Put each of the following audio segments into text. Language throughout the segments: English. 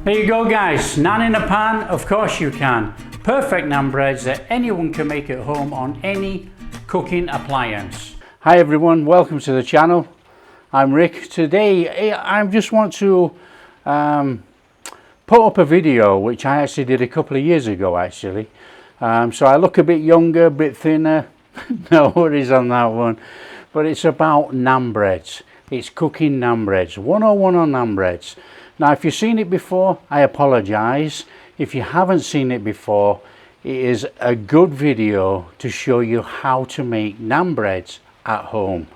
There you go guys, naan in a pan, of course you can. Perfect naan breads that anyone can make at home on any cooking appliance. Hi everyone, welcome to the channel. I'm Rick. Today I just want to put up a video which I actually did a couple of years ago actually. So I look a bit younger, a bit thinner, no worries on that one. But it's about naan breads. It's cooking naan breads, 101 on naan breads. Now if you've seen it before, I apologize. If you haven't seen it before, it is a good video to show you how to make naan breads at home.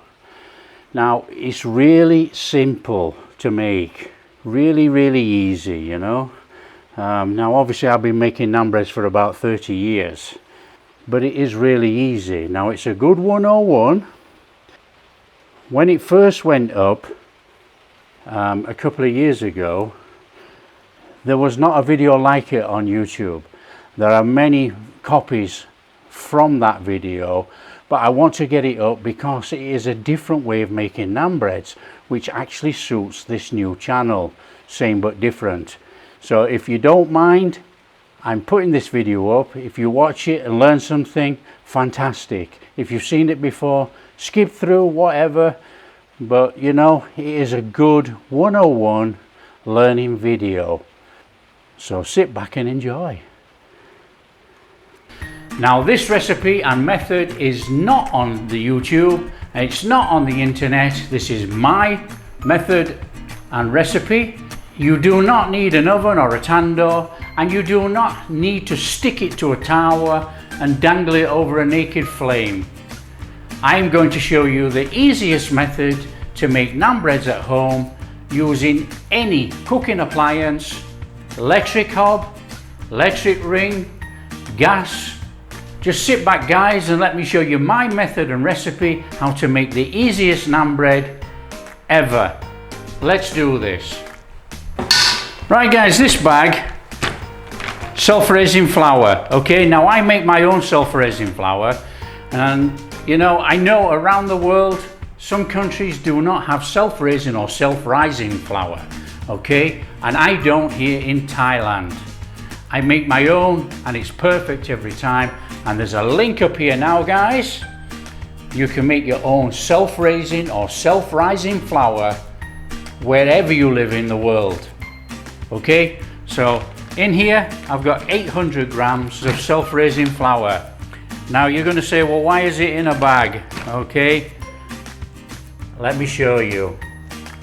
Now it's really simple to make, really easy, you know. Now obviously I've been making naan breads for about 30 years, but it is really easy. Now it's a good 101. When it first went up a couple of years ago, there was not a video like it on YouTube. There are many copies from that video, but I want to get it up because it is a different way of making naan breads which actually suits this new channel, same but different. So if you don't mind, I'm putting this video up. If you watch it and learn something, fantastic. If you've seen it before, skip through, whatever. But you know, it is a good 101 learning video. So sit back and enjoy. Now this recipe and method is not on the YouTube, it's not on the internet. This is my method and recipe. You do not need an oven or a tandoor, and you do not need to stick it to a tower and dangle it over a naked flame. I'm going to show you the easiest method to make naan breads at home using any cooking appliance, electric hob, electric ring, gas. Just sit back guys and let me show you my method and recipe how to make the easiest naan bread ever. Let's do this. Right guys, this bag, self-raising flour. Okay, now I make my own self-raising flour, and you know, I know around the world some countries do not have self-raising or self-rising flour, okay, and I don't here in Thailand. I make my own and it's perfect every time, and there's a link up here now guys. You can make your own self-raising or self-rising flour wherever you live in the world. Okay, so in here I've got 800 grams of self-raising flour. Now you're going to say, well, why is it in a bag? Okay, let me show you.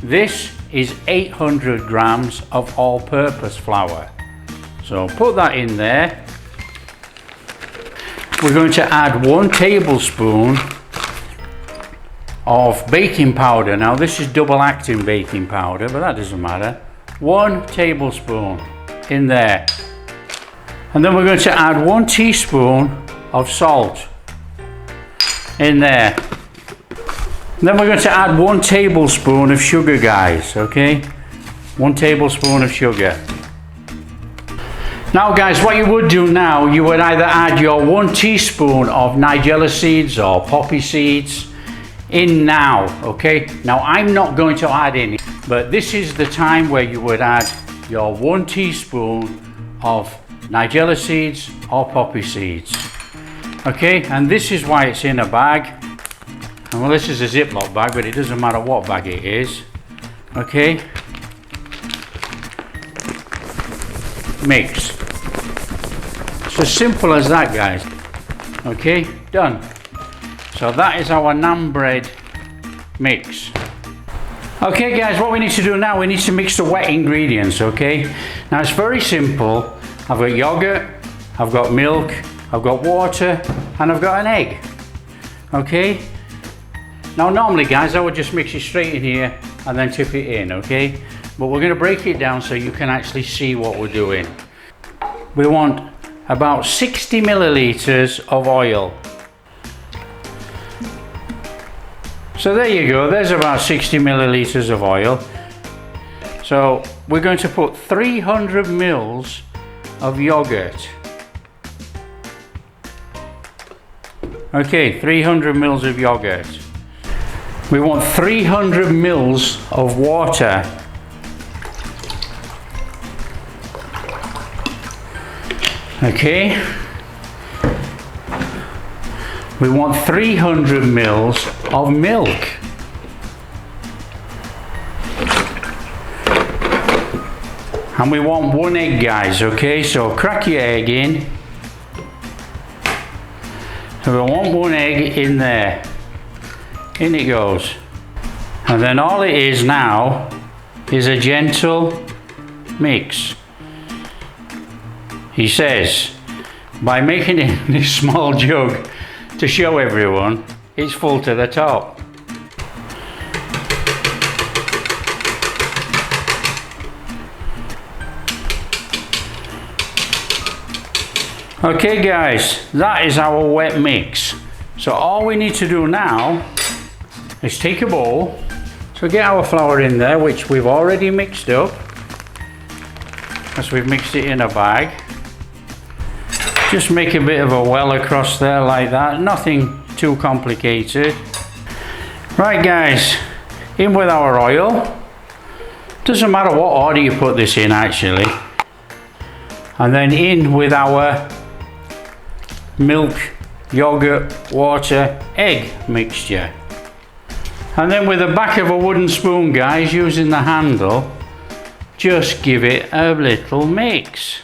This is 800 grams of all-purpose flour. So put that in there. We're going to add 1 tablespoon of baking powder. Now this is double acting baking powder, but that doesn't matter. 1 tablespoon in there. And then we're going to add 1 teaspoon of salt in there. And then we're going to add 1 tablespoon of sugar guys, okay? 1 tablespoon of sugar. Now guys, what you would do now, you would either add your 1 teaspoon of nigella seeds or poppy seeds in now, okay? Now I'm not going to add any, but this is the time where you would add your 1 teaspoon of nigella seeds or poppy seeds, okay? And this is why it's in a bag. And well, this is a Ziploc bag, but it doesn't matter what bag it is, okay? Mix. It's as simple as that guys, okay? Done. So that is our naan bread mix. Okay guys, what we need to do now, we need to mix the wet ingredients, okay? Now it's very simple. I've got yogurt, I've got milk, I've got water, and I've got an egg, okay? Now normally guys, I would just mix it straight in here and then tip it in, okay? But we're going to break it down so you can actually see what we're doing. We want about 60 milliliters of oil. So there you go, there's about 60 milliliters of oil. So we're going to put 300 mils of yogurt. Okay, 300 mils of yogurt. We want 300 mils of water. Okay, we want 300 mils of milk. And we want 1 egg, guys. Okay, so crack your egg in. So we want 1 egg in there. In it goes. And then all it is now is a gentle mix. He says, by making it in this small jug to show everyone, it's full to the top. Okay guys, that is our wet mix. So all we need to do now is take a bowl. So get our flour in there, which we've already mixed up, as we've mixed it in a bag. Just make a bit of a well across there like that, nothing too complicated. Right guys, in with our oil. Doesn't matter what order you put this in actually. And then in with our milk, yogurt, water, egg mixture. And then with the back of a wooden spoon, guys, using the handle, just give it a little mix.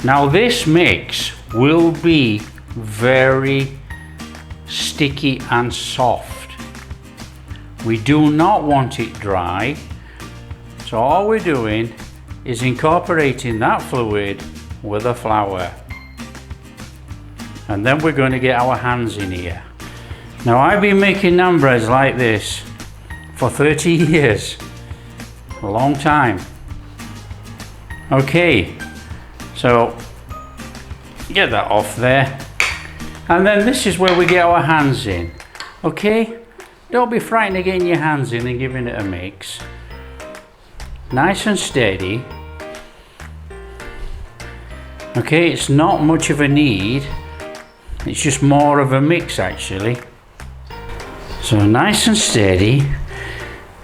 Now this mix will be very sticky and soft. We do not want it dry. So all we're doing is incorporating that fluid with the flour. And then we're going to get our hands in here. Now I've been making naan breads like this for 30 years. A long time. Okay, so get that off there. And then this is where we get our hands in. Okay, don't be frightened of getting your hands in and giving it a mix. Nice and steady. Okay, it's not much of a need, it's just more of a mix actually. So nice and steady,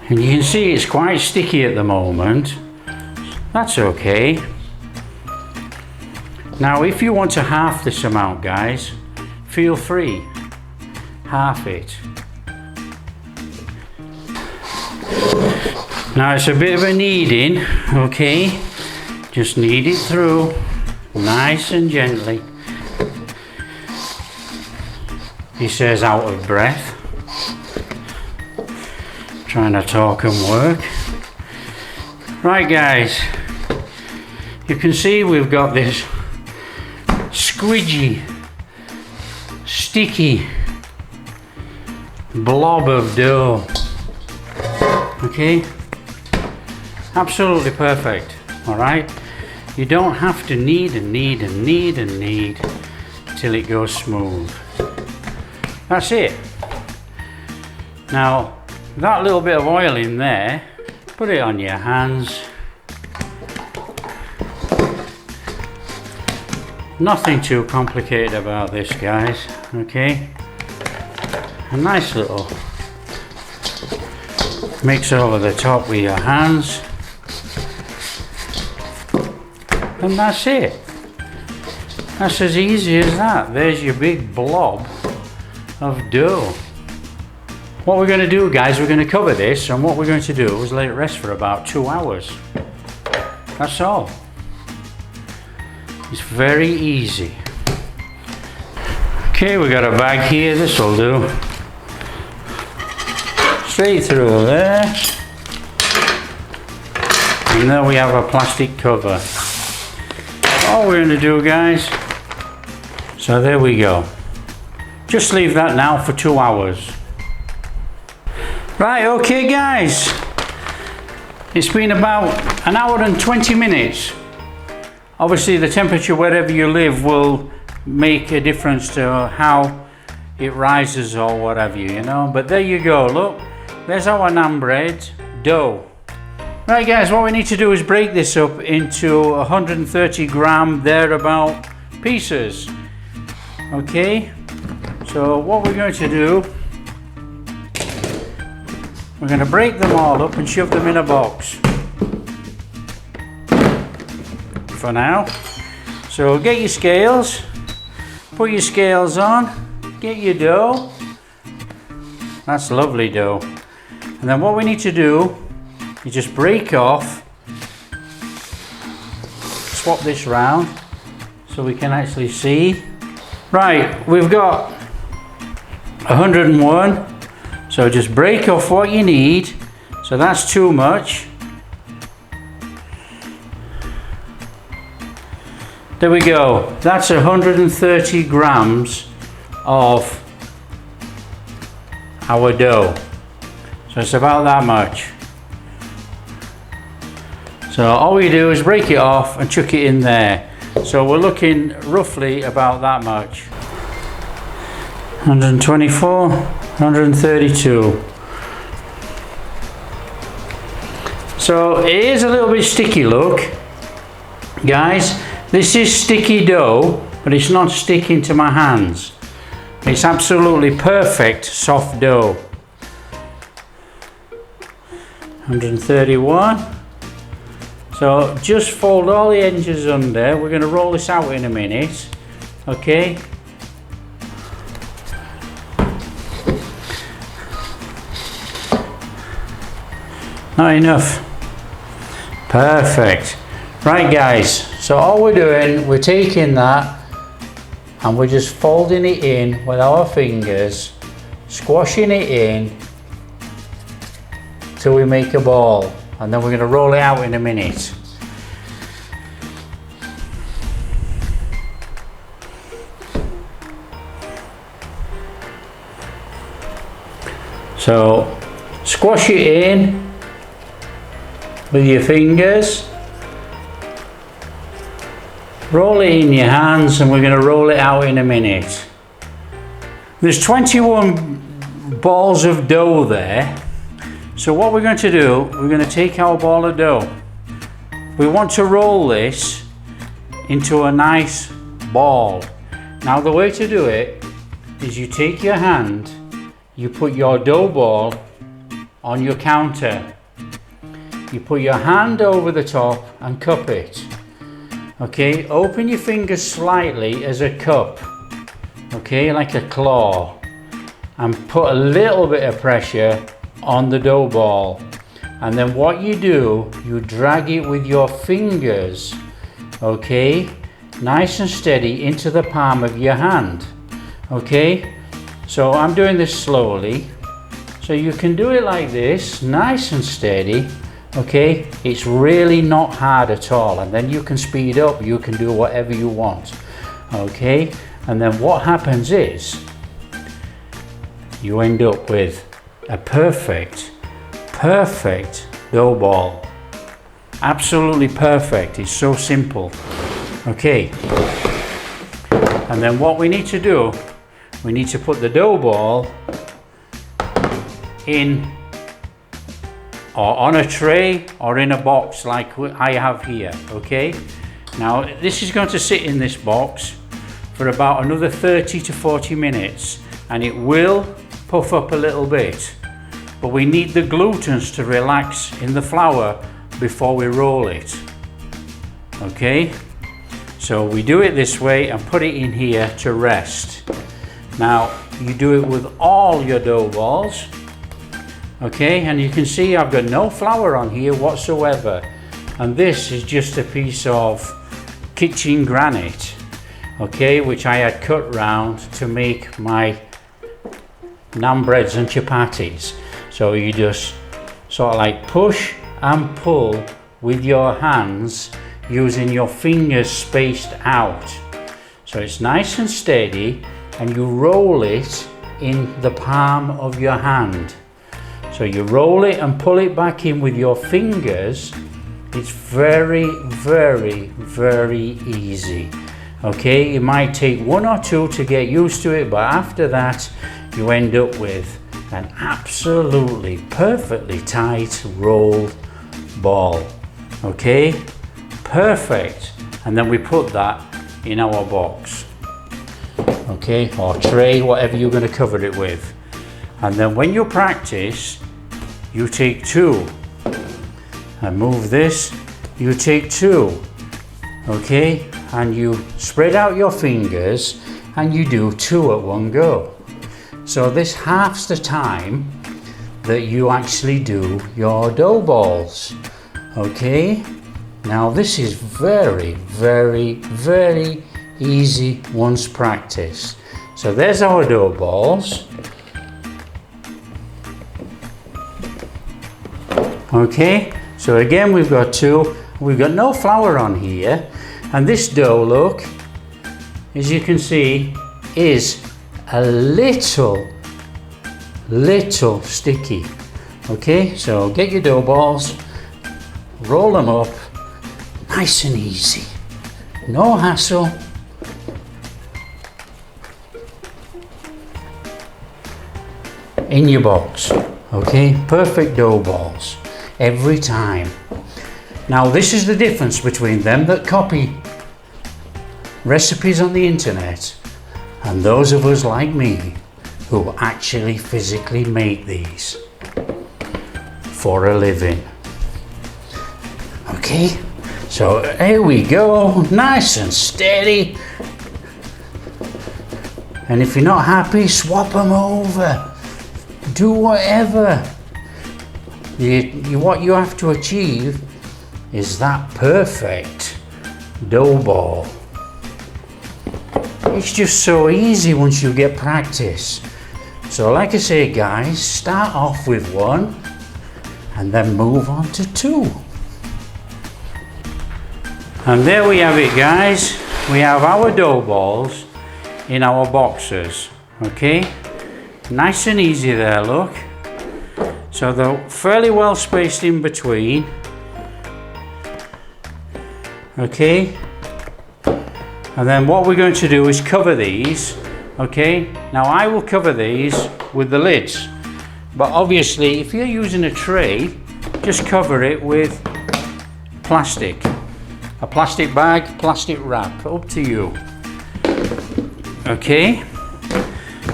and you can see it's quite sticky at the moment. That's okay. Now if you want to half this amount, guys, feel free, half it. Now it's a bit of a kneading, okay, just knead it through nice and gently. He says out of breath, trying to talk and work. Right guys, you can see we've got this squidgy, sticky blob of dough. Okay, absolutely perfect. All right, you don't have to knead and knead and knead and knead till it goes smooth. That's it. Now that little bit of oil in there, put it on your hands. Nothing too complicated about this, guys. Okay, a nice little mix over the top with your hands, and that's it. That's as easy as that. There's your big blob of dough. What we're going to do, guys, we're going to cover this, and what we're going to do is let it rest for about 2 hours. That's all. It's very easy. Okay, we got a bag here, this will do. Straight through there. And then we have a plastic cover. All we're going to do, guys, so there we go. Just leave that now for 2 hours. Right, okay guys, it's been about 1 hour and 20 minutes. Obviously the temperature wherever you live will make a difference to how it rises or whatever, you know. But there you go, look, there's our naan bread dough. Right guys, what we need to do is break this up into 130 gram thereabout pieces. Okay, so what we're going to do, we're going to break them all up and shove them in a box. for now. So get your scales, put your scales on, get your dough. That's lovely dough. And then what we need to do is just break off, swap this round so we can actually see. Right, we've got 101, so just break off what you need. So that's too much. There we go, that's 130 grams of our dough. So it's about that much. So all we do is break it off and chuck it in there. So we're looking roughly about that much. 124, 132. So it is a little bit sticky, look. Guys, this is sticky dough, but it's not sticking to my hands. It's absolutely perfect soft dough. 131. So just fold all the edges under. We're going to roll this out in a minute. Okay. Not enough. Perfect. Right guys, so all we're doing, we're taking that and we're just folding it in with our fingers, squashing it in till we make a ball, and then we're going to roll it out in a minute. So squash it in with your fingers, roll it in your hands, and we're going to roll it out in a minute. There's 21 balls of dough there. So what we're going to do, we're going to take our ball of dough. We want to roll this into a nice ball. Now the way to do it is you take your hand, you put your dough ball on your counter. You put your hand over the top and cup it. Okay, open your fingers slightly as a cup. Okay, like a claw. And put a little bit of pressure on the dough ball. And then what you do, you drag it with your fingers. Okay, nice and steady into the palm of your hand. Okay, so I'm doing this slowly. So you can do it like this, nice and steady. Okay, it's really not hard at all, and then you can speed up, you can do whatever you want. Okay, and then what happens is you end up with a perfect dough ball. Absolutely perfect. It's so simple. Okay, and then what we need to do, we need to put the dough ball in or on a tray or in a box like I have here. Okay, now this is going to sit in this box for about another 30 to 40 minutes, and it will puff up a little bit, but we need the glutens to relax in the flour before we roll it. Okay, so we do it this way and put it in here to rest. Now you do it with all your dough balls. Okay, and you can see I've got no flour on here whatsoever, and this is just a piece of kitchen granite, okay, which I had cut round to make my naan breads and chapatis. So you just sort of like push and pull with your hands using your fingers spaced out, so it's nice and steady, and you roll it in the palm of your hand. So you roll it and pull it back in with your fingers. It's very easy. Okay, it might take one or two to get used to it, but after that you end up with an absolutely perfectly tight rolled ball. Okay, perfect. And then we put that in our box, okay, or tray, whatever you're going to cover it with. And then when you practice, you take two and move this, you take two okay, and you spread out your fingers and you do 2 at one go. So this halves the time that you actually do your dough balls, okay? Now this is very, very, very easy once practiced. So there's our dough balls. Okay, so again we've got 2. We've got no flour on here, and this dough, look, as you can see, is a little sticky. Okay, so get your dough balls, roll them up, nice and easy, no hassle. In your box, okay, perfect dough balls every time. Now this is the difference between them that copy recipes on the internet and those of us like me who actually physically make these for a living. Okay, so here we go, nice and steady. And if you're not happy, swap them over. Do whatever. What you have to achieve is that perfect dough ball. It's just so easy once you get practice. So like I say guys, start off with 1 and then move on to 2. And there we have it guys. We have our dough balls in our boxes. Okay, nice and easy there, look. So they're fairly well spaced in between. Okay, and then what we're going to do is cover these. Okay, now I will cover these with the lids, but obviously if you're using a tray, just cover it with plastic, a plastic bag, plastic wrap, up to you. Okay,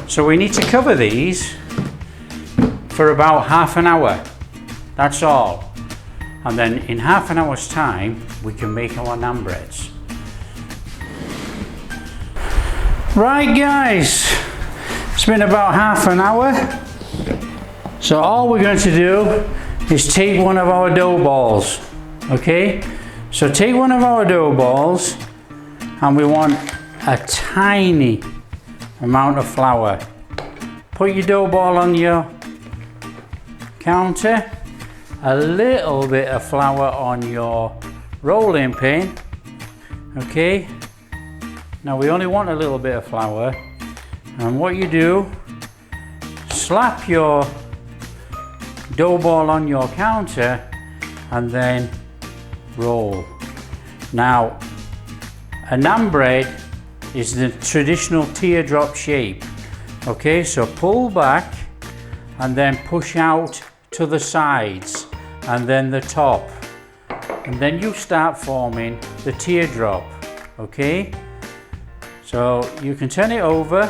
so we need to cover these for about half an hour, that's all. And then in half an hour's time, we can make our NAAN breads. Right guys, it's been about half an hour. So all we're going to do is take one of our dough balls, okay? So take one of our dough balls and we want a tiny amount of flour. Put your dough ball on your counter, a little bit of flour on your rolling pin, okay? Now we only want a little bit of flour, and what you do, slap your dough ball on your counter and then roll. Now a NAAN bread is the traditional teardrop shape, okay? So pull back and then push out to the sides and then the top, and then you start forming the teardrop, okay? So you can turn it over.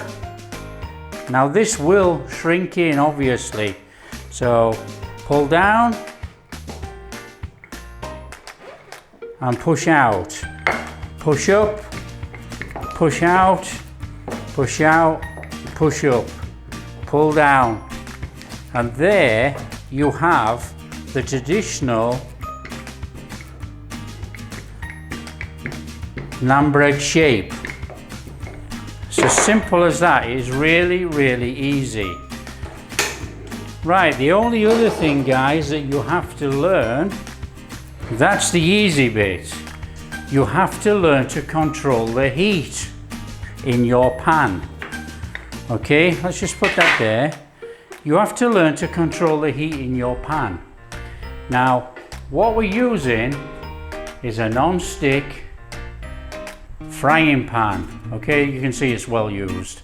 Now this will shrink in obviously, so pull down and push out, push up, push out, push out, push up, pull down, and there you have the traditional NAAN bread shape. It's as simple as that. It's really, really easy. Right, the only other thing, guys, that you have to learn, that's the easy bit. You have to learn to control the heat in your pan. Okay, let's just put that there. You have to learn to control the heat in your pan. Now, what we're using is a non-stick frying pan. Okay, you can see it's well used.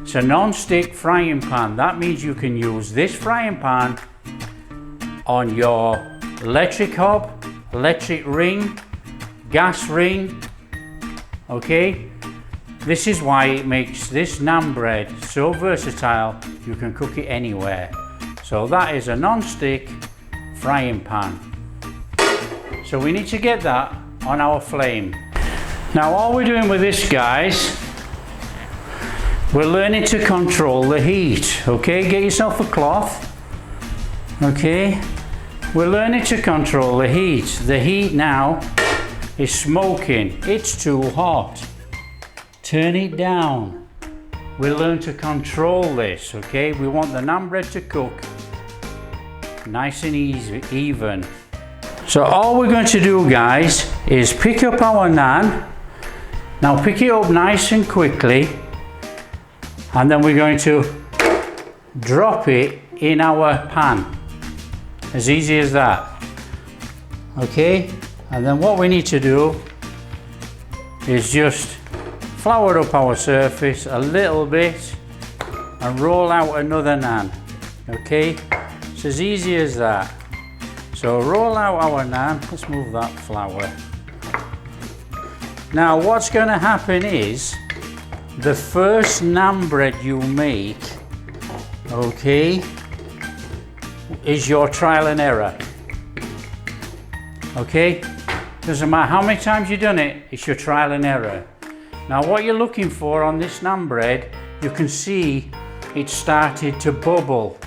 It's a non-stick frying pan. That means you can use this frying pan on your electric hob, electric ring, gas ring. Okay, this is why it makes this NAAN bread so versatile. You can cook it anywhere. So that is a non-stick frying pan. So we need to get that on our flame. Now all we're doing with this, guys, we're learning to control the heat. Okay, get yourself a cloth. Okay, we're learning to control the heat. The heat now is smoking. It's too hot. Turn it down. We learn to control this. Okay, we want the naan bread to cook nice and easy, even. So all we're going to do, guys, is pick up our naan. Now pick it up nice and quickly, and then we're going to drop it in our pan. As easy as that. Okay, and then what we need to do is just flour up our surface a little bit and roll out another naan. Okay, it's as easy as that. So roll out our naan. Let's move that flour. Now what's going to happen is the first naan bread you make, okay, is your trial and error. Okay, doesn't matter how many times you've done it, it's your trial and error. Now what you're looking for on this naan bread, you can see it started to bubble.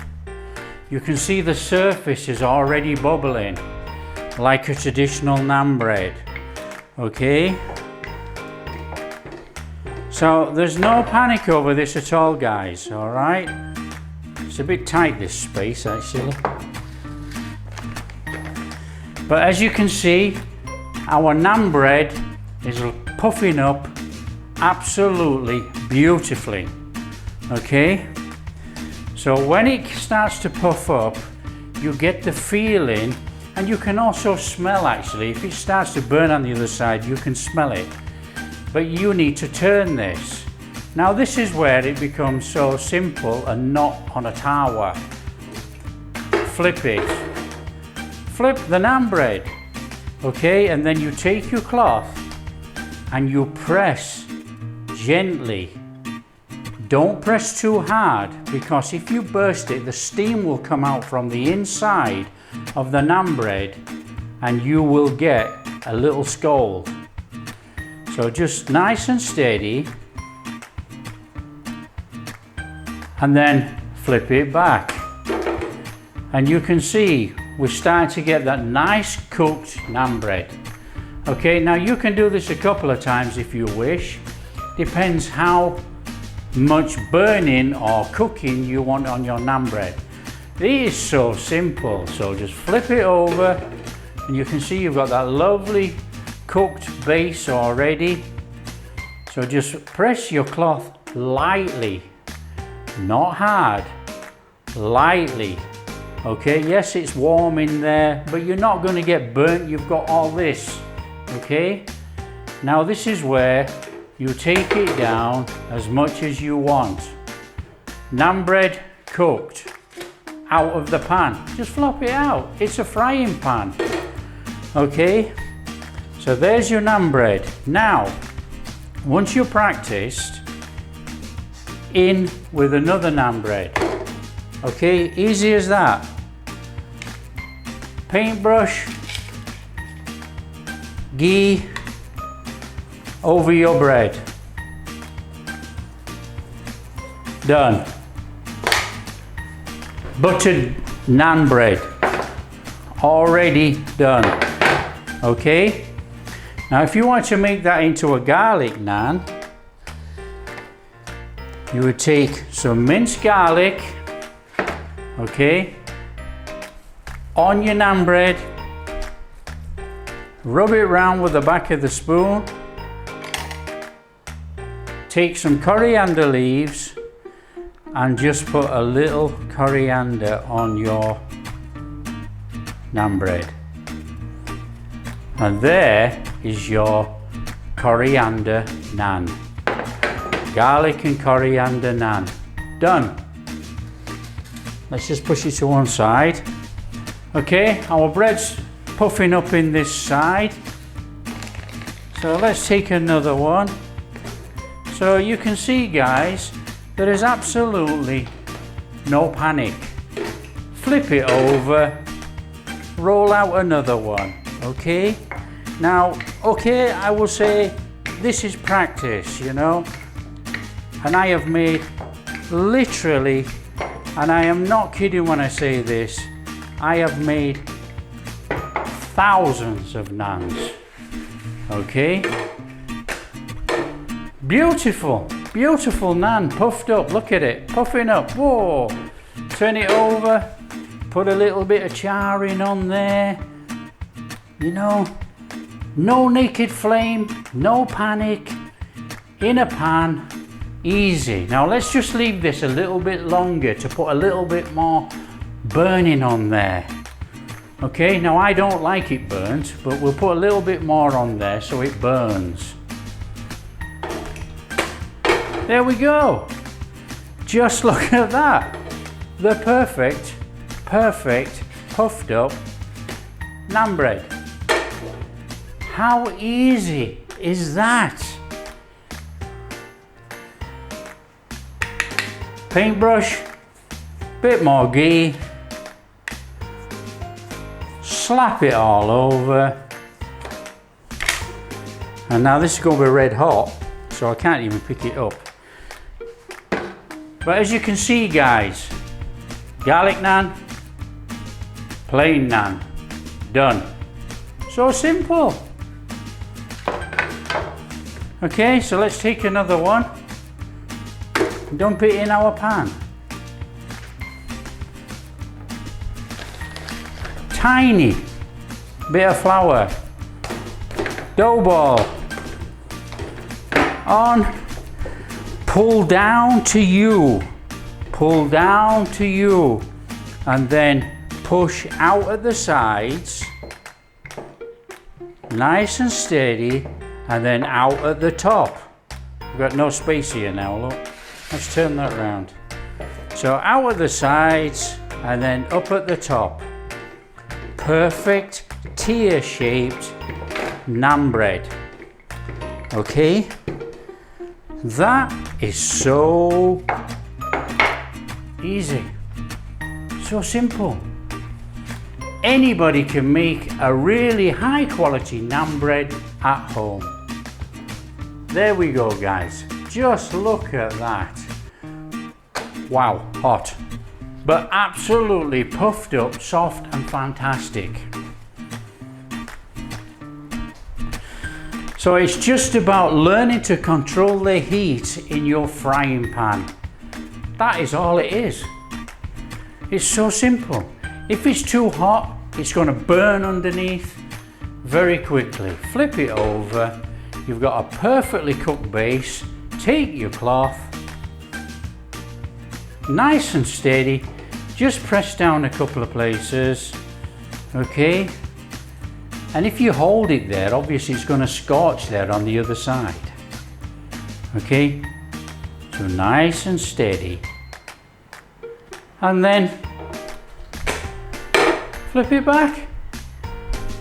You can see the surface is already bubbling like a traditional naan bread. Okay, so there's no panic over this at all, guys. All right, it's a bit tight, this space, actually, but as you can see, our naan bread is puffing up absolutely beautifully. Okay, so when it starts to puff up, you get the feeling, and you can also smell, actually. If it starts to burn on the other side, you can smell it. But you need to turn this. Now this is where it becomes so simple and not on a tower. Flip it. Flip the naan bread. Okay, and then you take your cloth and you press gently. Don't press too hard, because if you burst it, the steam will come out from the inside of the naan bread and you will get a little scald. So just nice and steady, and then flip it back. And you can see we're starting to get that nice cooked naan bread. Okay, now you can do this a couple of times if you wish. Depends how much burning or cooking you want on your naan bread. It is so simple. So just flip it over and you can see you've got that lovely cooked base already. So just press your cloth lightly, not hard, lightly. Okay, yes, it's warm in there, but you're not going to get burnt. You've got all this. Okay, now this is where you take it down as much as you want. Naan bread cooked out of the pan. Just flop it out. It's a frying pan. Okay, so there's your naan bread. Now, once you're practiced, in with another naan bread. Okay, easy as that. Paintbrush, ghee over your bread. Done. Buttered naan bread. Already done. Okay? Now if you want to make that into a garlic naan, you would take some minced garlic, okay, on your naan bread, rub it round with the back of the spoon, take some coriander leaves and just put a little coriander on your naan bread. And there is your coriander naan. Garlic and coriander naan. Done. Let's just push it to one side. Okay, our bread's puffing up in this side. So let's take another one. So you can see, guys, there is absolutely no panic. Flip it over, roll out another one. Okay, now, okay, I will say this is practice, you know. And I have made literally, and I am not kidding when I say this, I have made thousands of naans. Okay. Beautiful, beautiful naan, puffed up. Look at it, puffing up. Whoa. Turn it over. Put a little bit of char in on there. You know, no naked flame, no panic. In a pan, easy. Now let's just leave this a little bit longer to put a little bit more burning on there. Okay, now I don't like it burnt, but we'll put a little bit more on there so it burns. There we go. Just look at that. The perfect puffed up naan bread. How easy is that? Paintbrush, bit more ghee, slap it all over. And now this is going to be red hot, so I can't even pick it up. But as you can see, guys, garlic naan, plain naan, done. So simple. Okay, so let's take another one, dump it in our pan. Tiny bit of flour, dough ball on, pull down to you, and then push out at the sides, nice and steady, and then out at the top. We've got no space here now, look. Let's turn that around. So out at the sides, and then up at the top. Perfect tear-shaped naan bread. Okay? That is so easy, so simple. Anybody can make a really high quality naan bread at home. There we go, guys. Just look at that. Wow, hot. But absolutely puffed up, soft and fantastic. So it's just about learning to control the heat in your frying pan. That is all it is. It's so simple. If it's too hot, it's going to burn underneath very quickly. Flip it over. You've got a perfectly cooked base. Take your cloth, nice and steady. Just press down a couple of places. Okay. And if you hold it there, obviously it's going to scorch there on the other side. Okay, so nice and steady. And then flip it back.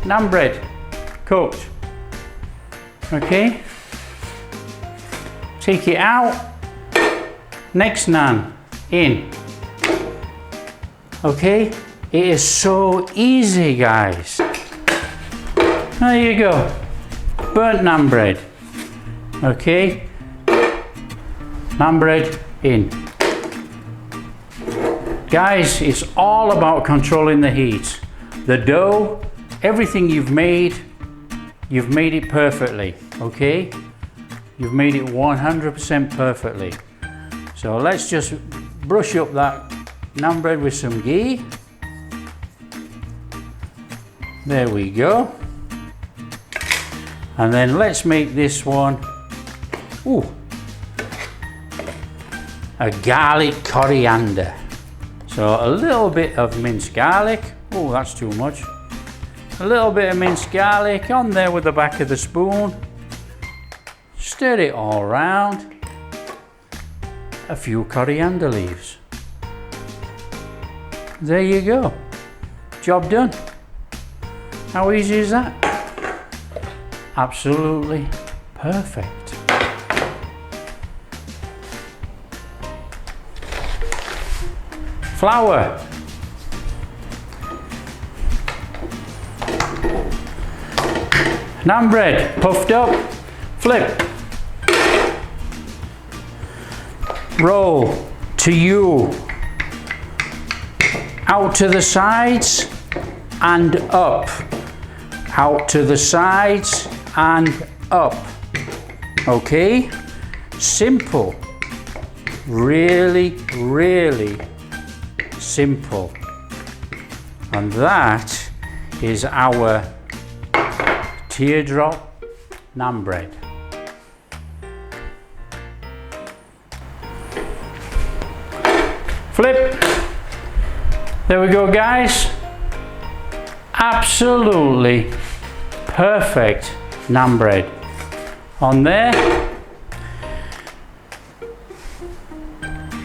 Naan bread, cooked. Okay, take it out. Next naan in. Okay, it is so easy, guys. There you go, burnt naan bread. Okay, naan bread in. Guys, it's all about controlling the heat. The dough, everything you've made it perfectly, okay? You've made it 100% perfectly. So let's just brush up that naan bread with some ghee. There we go. And then let's make this one, a garlic coriander. So a little bit of minced garlic. Oh, that's too much. A little bit of minced garlic on there with the back of the spoon. Stir it all around. A few coriander leaves. There you go. Job done. How easy is that? Absolutely perfect. Flour. Naan bread, puffed up, flip. roll to you, out to the sides and up, out to the sides and up. Okay, simple, really, really simple. And that is our teardrop naan bread. Flip. There we go, guys. Absolutely perfect naan bread on there.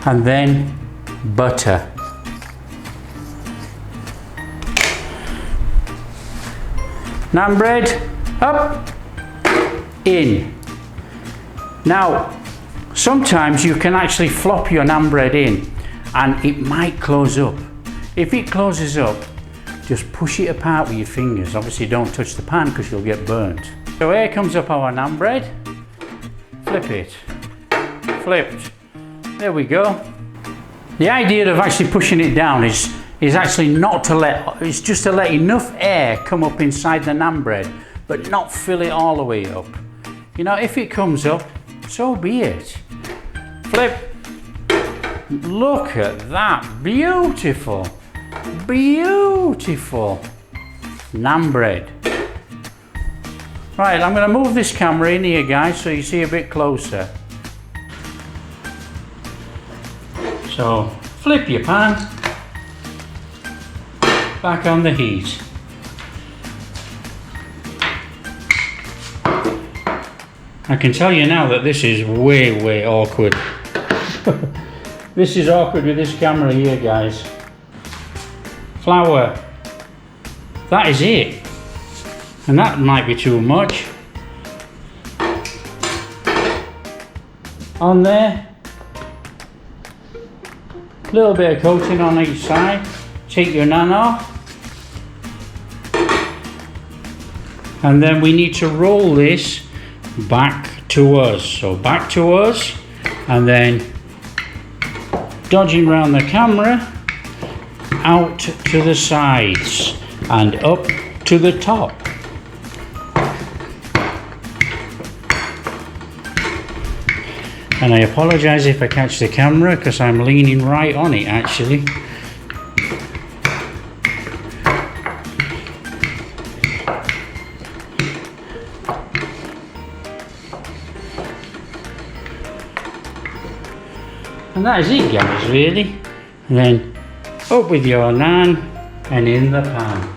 And then butter. Naan bread up, in. Now, sometimes you can actually flop your naan bread in and it might close up. If it closes up, just push it apart with your fingers. Obviously don't touch the pan because you'll get burnt. So here comes up our naan bread. Flip it. Flipped. There we go. The idea of actually pushing it down is actually not to it's just to let enough air come up inside the naan bread, but not fill it all the way up. You know, if it comes up, so be it. Flip. Look at that. Beautiful. Beautiful naan bread. Right, I'm going to move this camera in here, guys, so you see a bit closer. So flip your pan back on the heat. I can tell you now that this is way awkward. This is awkward with this camera here, guys. Flour. That is it. And that might be too much. On there. A little bit of coating on each side. Take your naan off. And then we need to roll this back to us. So back to us, and then dodging around the camera, out to the sides and up to the top. And I apologize if I catch the camera because I'm leaning right on it actually. And that is it, guys, really. And then up with your naan and in the pan.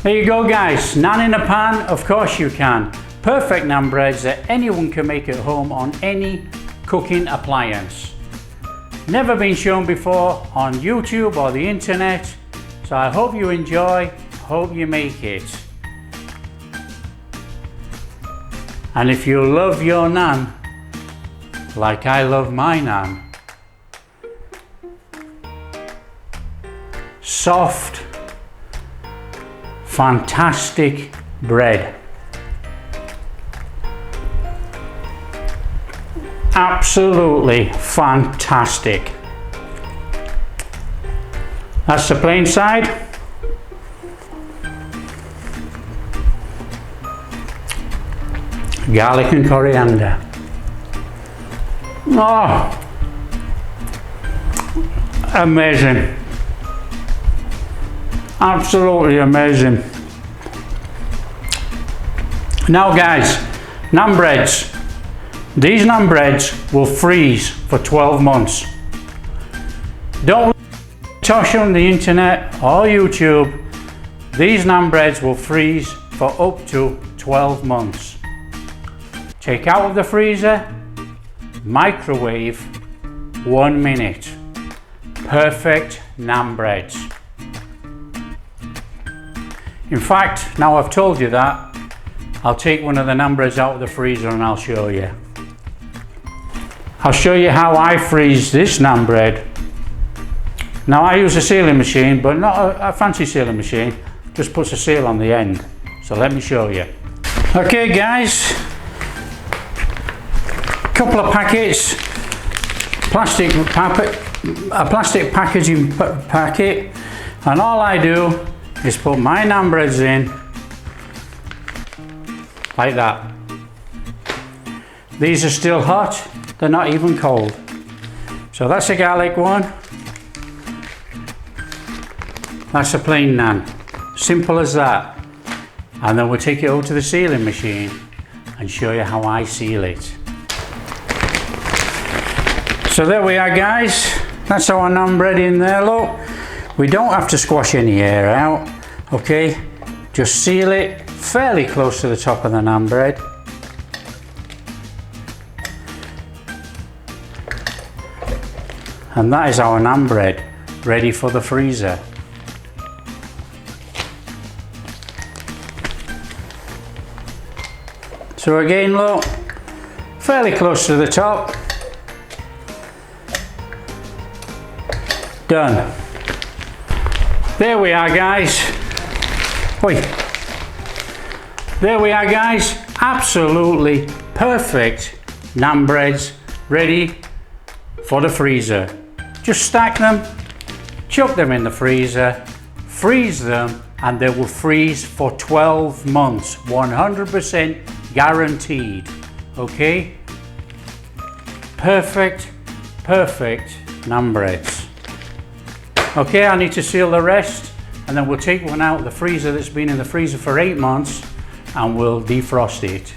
There you go, guys. Naan in a pan, of course you can. Perfect naan breads that anyone can make at home on any cooking appliance. Never been shown before on YouTube or the internet. So I hope you enjoy, hope you make it. And if you love your naan, like I love my naan, soft, fantastic bread. Absolutely fantastic. That's the plain side. Garlic and coriander. Oh, amazing. Absolutely amazing. Now guys, NAAN breads. These NAAN breads will freeze for 12 months. Don't toss on the internet or YouTube. These NAAN breads will freeze for up to 12 months. Take out of the freezer, microwave 1 minute. Perfect NAAN breads. In fact, now I've told you that, I'll take one of the NAAN breads out of the freezer and I'll show you. I'll show you how I freeze this NAAN bread. Now I use a sealing machine, but not a fancy sealing machine, just puts a seal on the end. So let me show you. Okay guys, couple of packets, a plastic packaging packet, and all I do is put my NAAN breads in like that. These are still hot, they're not even cold. So that's a garlic one, that's a plain NAAN, simple as that. And then we'll take it over to the sealing machine and show you how I seal it. So there we are guys, that's our NAAN bread in there, look. We don't have to squash any air out, okay? Just seal it fairly close to the top of the NAAN bread. And that is our NAAN bread, ready for the freezer. So again, look, fairly close to the top. Done. There we are guys. Oi. There we are guys, absolutely perfect NAAN breads ready for the freezer. Just stack them, chuck them in the freezer, freeze them, and they will freeze for 12 months, 100% guaranteed. Okay? Perfect NAAN breads. Okay, I need to seal the rest, and then we'll take one out of the freezer that's been in the freezer for 8 months and we'll defrost it.